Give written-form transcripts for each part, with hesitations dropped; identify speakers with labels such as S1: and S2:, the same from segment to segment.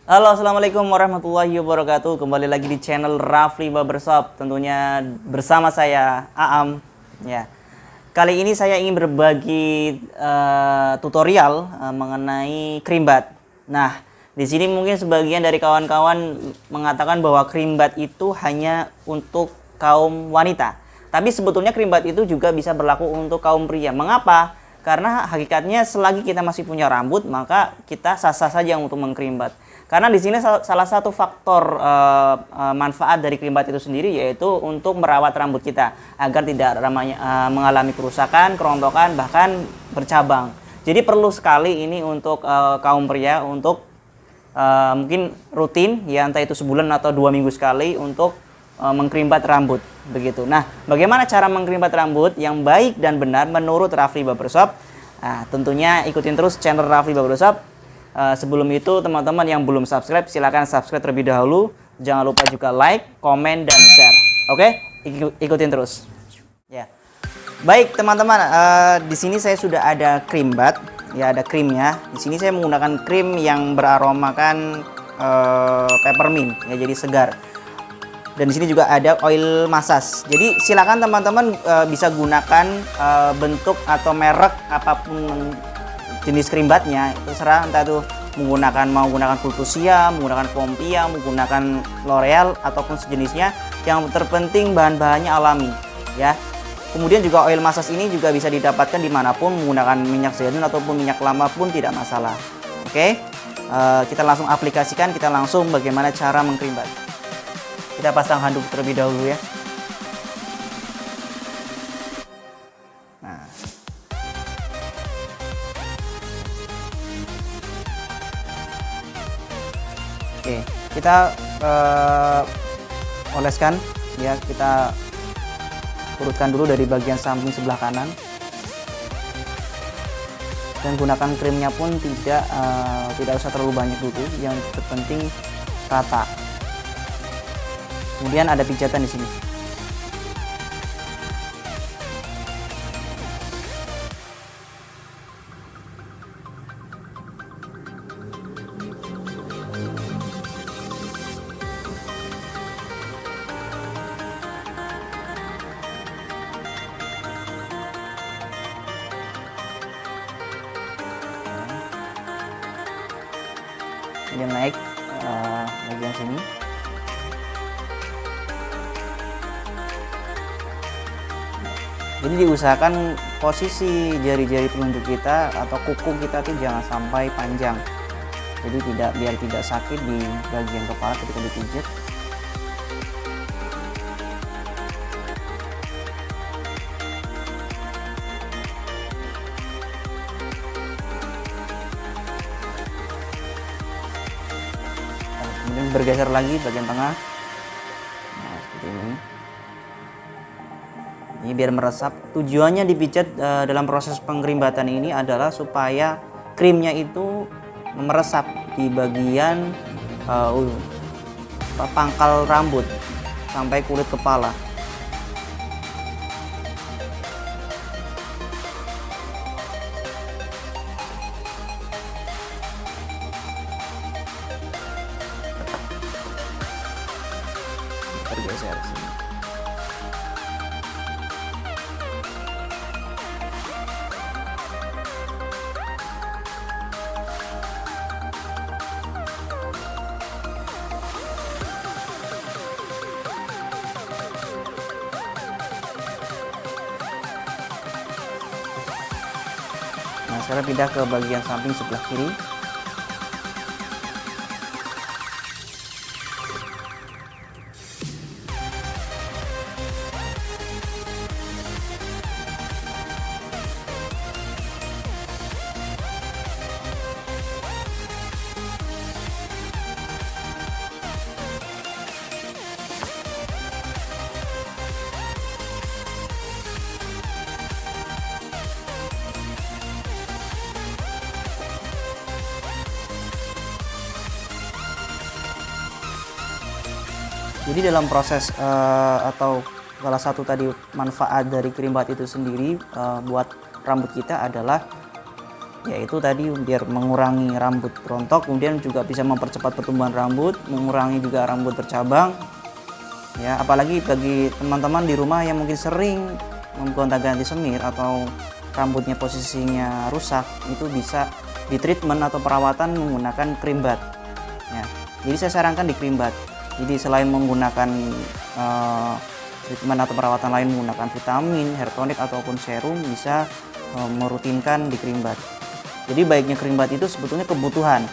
S1: Halo, assalamualaikum warahmatullahi wabarakatuh. Kembali lagi di channel Rafli Barbershop. Tentunya bersama saya Aam. Ya, kali ini saya ingin berbagi tutorial mengenai krimbat. Nah, di sini mungkin sebagian dari kawan-kawan mengatakan bahwa krimbat itu hanya untuk kaum wanita. Tapi sebetulnya krimbat itu juga bisa berlaku untuk kaum pria. Mengapa? Karena hakikatnya selagi kita masih punya rambut, maka kita sah-sah saja untuk mengkrimbat. Karena di sini salah satu faktor manfaat dari krimbat itu sendiri yaitu untuk merawat rambut kita agar tidak mengalami kerusakan, kerontokan, bahkan bercabang. Jadi perlu sekali ini untuk kaum pria untuk mungkin rutin ya, entah itu sebulan atau 2 minggu sekali untuk mengkrimbat rambut begitu. Nah, bagaimana cara mengkrimbat rambut yang baik dan benar menurut Rafli Barbershop? Nah, tentunya ikutin terus channel Rafli Barbershop. Sebelum itu teman-teman yang belum subscribe silahkan subscribe terlebih dahulu. Jangan lupa juga like, komen, dan share. Oke? Ikutin terus. Ya. Baik teman-teman, di sini saya sudah ada krimbat. Ya, ada krimnya. Di sini saya menggunakan krim yang beraromakan peppermint ya, jadi segar. Dan di sini juga ada oil massage. Jadi silakan teman-teman bisa gunakan bentuk atau merek apapun jenis krimbatnya, terserah, entah itu menggunakan Fultusia, menggunakan Pompia, menggunakan L'Oreal ataupun sejenisnya. Yang terpenting bahan-bahannya alami ya. Kemudian juga oil massage ini juga bisa didapatkan dimanapun, menggunakan minyak zaitun ataupun minyak lama pun tidak masalah. Oke, kita langsung aplikasikan, kita langsung bagaimana cara mengkrimbat. Kita pasang handuk terlebih dahulu ya. Nah. Oke, kita oleskan ya, kita urutkan dulu dari bagian samping sebelah kanan. Dan gunakan krimnya pun tidak usah terlalu banyak dulu, yang terpenting rata. Kemudian ada pijatan di sini. Kemudian naik bagian sini. Jadi diusahakan posisi jari-jari telunjuk kita atau kuku kita tuh jangan sampai panjang. Jadi biar tidak sakit di bagian kepala ketika dipijat. Nah, kemudian bergeser lagi bagian tengah. Nah, seperti ini. Ini biar meresap. Tujuannya dipijat dalam proses pengkrimbatan ini adalah supaya krimnya itu meresap di bagian pangkal rambut sampai kulit kepala. Bergeser sini. Nah, sekarang pindah ke bagian samping sebelah kiri. Jadi dalam proses atau salah satu tadi manfaat dari krimbat itu sendiri buat rambut kita adalah yaitu tadi biar mengurangi rambut rontok, kemudian juga bisa mempercepat pertumbuhan rambut, mengurangi juga rambut bercabang. Ya, apalagi bagi teman-teman di rumah yang mungkin sering menggonta-ganti semir atau rambutnya posisinya rusak, itu bisa di treatment atau perawatan menggunakan krim bat. Ya, jadi saya sarankan di krim bat. Jadi selain menggunakan treatment atau perawatan lain menggunakan vitamin, hair tonic ataupun serum, bisa merutinkan di krim bat. Jadi baiknya krim bat itu sebetulnya kebutuhan,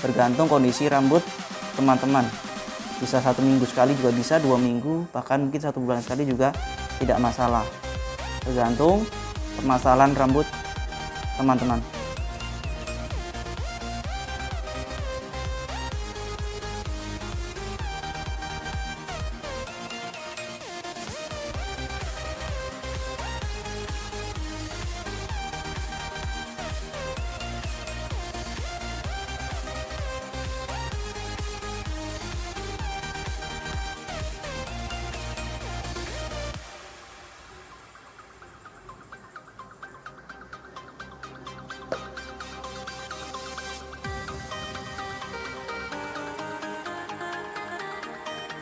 S1: tergantung kondisi rambut teman-teman. Bisa 1 minggu sekali juga bisa, 2 minggu, bahkan mungkin 1 bulan sekali juga tidak masalah. Tergantung permasalahan rambut teman-teman.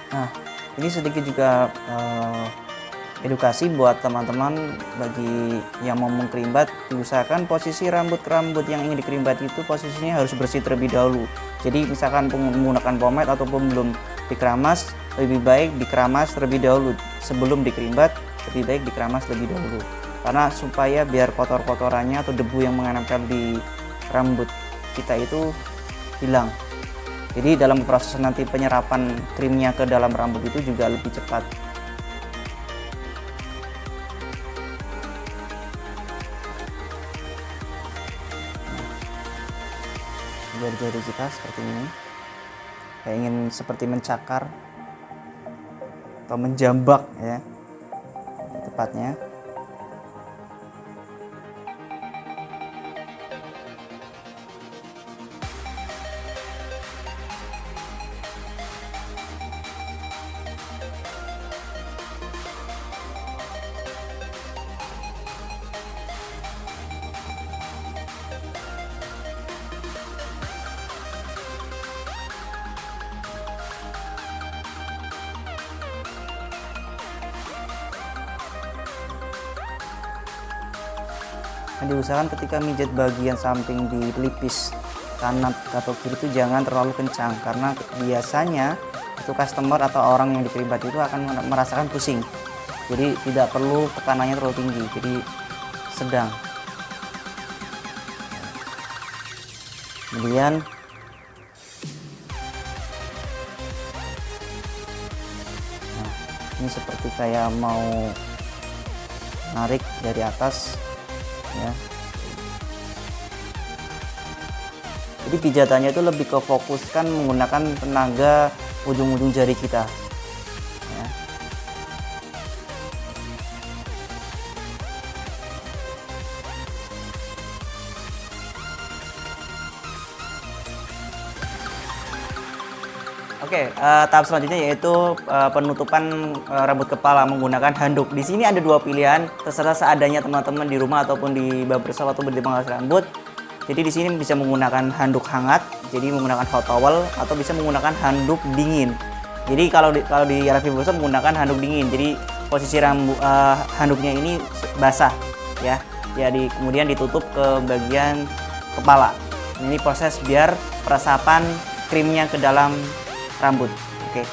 S1: Nah, ini sedikit juga edukasi buat teman-teman bagi yang mau mengkerimbat, diusahakan posisi rambut yang ingin dikerimbat itu posisinya harus bersih terlebih dahulu. Jadi misalkan menggunakan pomade ataupun belum dikeramas, lebih baik dikeramas terlebih dahulu. Sebelum dikerimbat, lebih baik dikeramas lebih dahulu. Karena supaya biar kotor-kotorannya atau debu yang menempel di rambut kita itu hilang. Jadi dalam proses nanti penyerapan krimnya ke dalam rambut itu juga lebih cepat. Jari-jari kita seperti ini, saya ingin seperti mencakar atau menjambak ya, tepatnya. Nah, diusahakan ketika mijat bagian samping di pelipis kanan atau kiri itu jangan terlalu kencang, karena biasanya itu customer atau orang yang dikerimbat itu akan merasakan pusing. Jadi tidak perlu tekanannya terlalu tinggi, jadi sedang. Kemudian nah, ini seperti kayak mau narik dari atas ya. Jadi pijatannya itu lebih ke fokuskan menggunakan tenaga ujung-ujung jari kita ya. Oke, tahap selanjutnya yaitu penutupan rambut kepala menggunakan handuk. Di sini ada 2 pilihan, terserah seadanya teman-teman di rumah ataupun di barbershop atau di pangkas rambut. Jadi di sini bisa menggunakan handuk hangat, jadi menggunakan hot towel, atau bisa menggunakan handuk dingin. Jadi kalau di Raffi Barbershop menggunakan handuk dingin, jadi posisi handuknya ini basah ya. Jadi kemudian ditutup ke bagian kepala. Ini proses biar peresapan krimnya ke dalam rambut. Oke.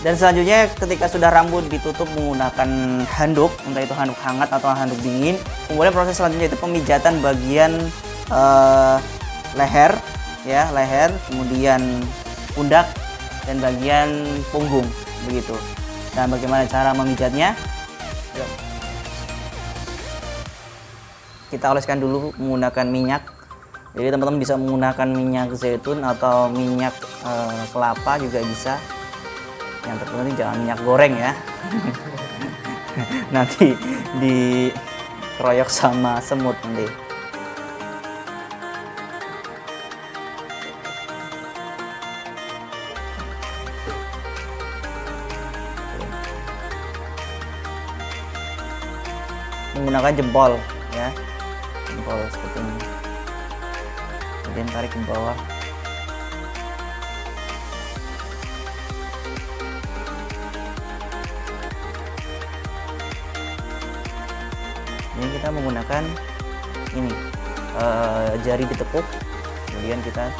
S1: Dan selanjutnya ketika sudah rambut ditutup menggunakan handuk, entah itu handuk hangat atau handuk dingin, kemudian proses selanjutnya itu pemijatan bagian leher, ya leher, kemudian pundak dan bagian punggung, begitu. Dan bagaimana cara memijatnya? Yuk. Kita oleskan dulu menggunakan minyak. Jadi teman-teman bisa menggunakan minyak zaitun atau minyak kelapa juga bisa. Yang terpenting jangan minyak goreng ya. Nanti dikeroyok sama semut nanti. Menggunakan jempol ya, jempol seperti ini, kemudian tarik ke bawah. Ini kita menggunakan ini jari ditekuk, kemudian kita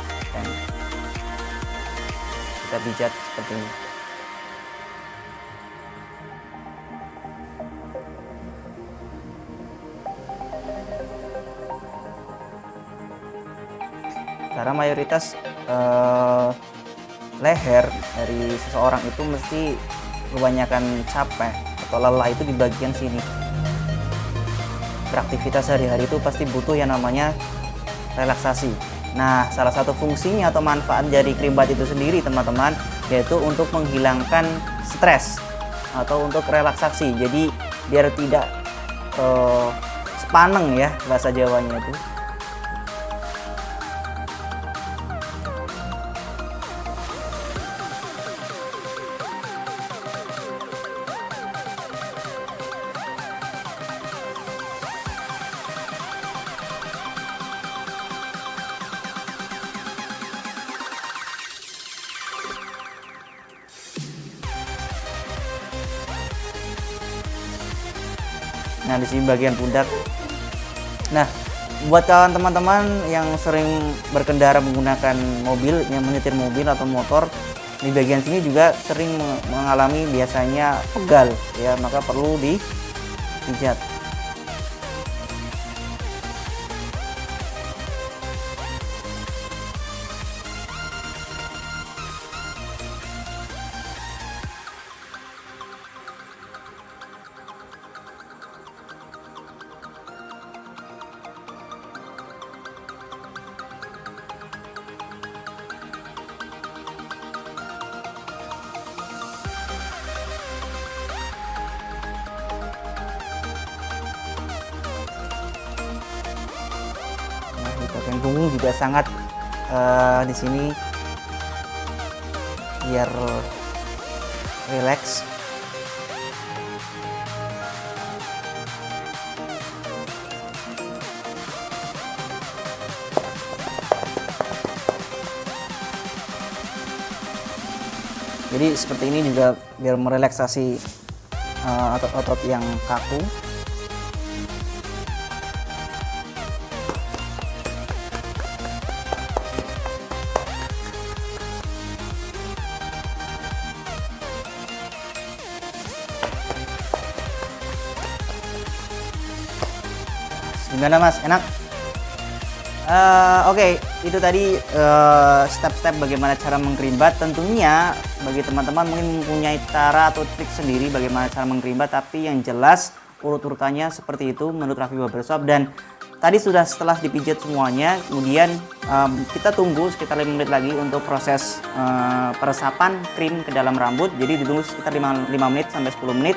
S1: pijat seperti ini. Karena mayoritas leher dari seseorang itu mesti kebanyakan capek atau lelah itu di bagian sini. Beraktivitas sehari-hari itu pasti butuh yang namanya relaksasi. Nah, salah satu fungsinya atau manfaat dari krim bat itu sendiri teman-teman, yaitu untuk menghilangkan stres atau untuk relaksasi. Jadi biar tidak sepaneng ya bahasa Jawanya itu. Nah, di sini bagian pundak. Nah, buat kalian teman-teman yang sering berkendara menggunakan mobil, yang menyetir mobil atau motor, di bagian sini juga sering mengalami biasanya pegal ya, maka perlu dipijat. Bagian punggung juga sangat di sini biar rileks. Jadi seperti ini juga biar merelaksasi otot-otot yang kaku. Gimana Mas, enak? Oke, itu tadi step-step bagaimana cara mengkerimbat. Tentunya bagi teman-teman mungkin mempunyai cara atau trik sendiri bagaimana cara mengkerimbat, tapi yang jelas urut-urutannya seperti itu menurut Raffi Barbershop. Dan tadi setelah dipijat semuanya, kemudian kita tunggu sekitar 5 menit lagi untuk proses peresapan krim ke dalam rambut. Jadi ditunggu sekitar 5 menit sampai 10 menit.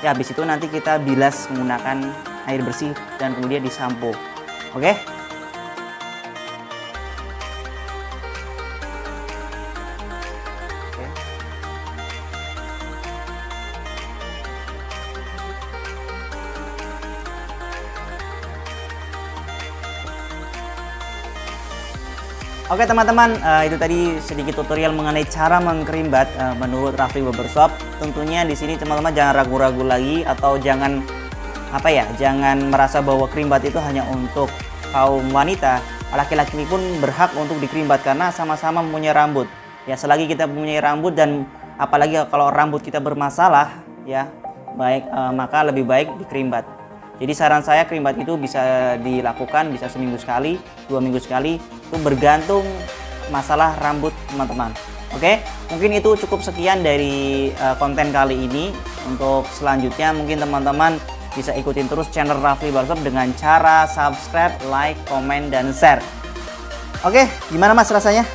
S1: Ya, habis itu nanti kita bilas menggunakan air bersih dan kemudian disampo. Oke? Oke teman-teman, itu tadi sedikit tutorial mengenai cara mengkerimbat menurut Raffi Barbershop. Tentunya di sini teman-teman jangan ragu-ragu lagi atau jangan jangan merasa bahwa kerimbat itu hanya untuk kaum wanita. Laki-laki pun berhak untuk dikerimbat karena sama-sama mempunyai rambut. Ya, selagi kita mempunyai rambut dan apalagi kalau rambut kita bermasalah ya, maka lebih baik dikerimbat. Jadi saran saya kerimbat itu bisa dilakukan bisa seminggu sekali, 2 minggu sekali, itu bergantung masalah rambut teman-teman. Oke, mungkin itu cukup sekian dari konten kali ini. Untuk selanjutnya mungkin teman-teman bisa ikutin terus channel Raffi Barbershop dengan cara subscribe, like, komen, dan share. Oke, gimana Mas rasanya?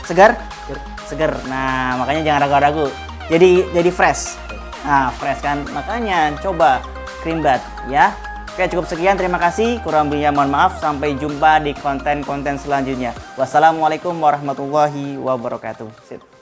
S1: Segar? Segar. Nah, makanya jangan ragu-ragu. jadi fresh. Nah, fresh kan, makanya coba cream bath ya. Oke, cukup sekian, terima kasih, kurang lebihnya mohon maaf. Sampai jumpa di konten-konten selanjutnya. Wassalamualaikum warahmatullahi wabarakatuh. Sip.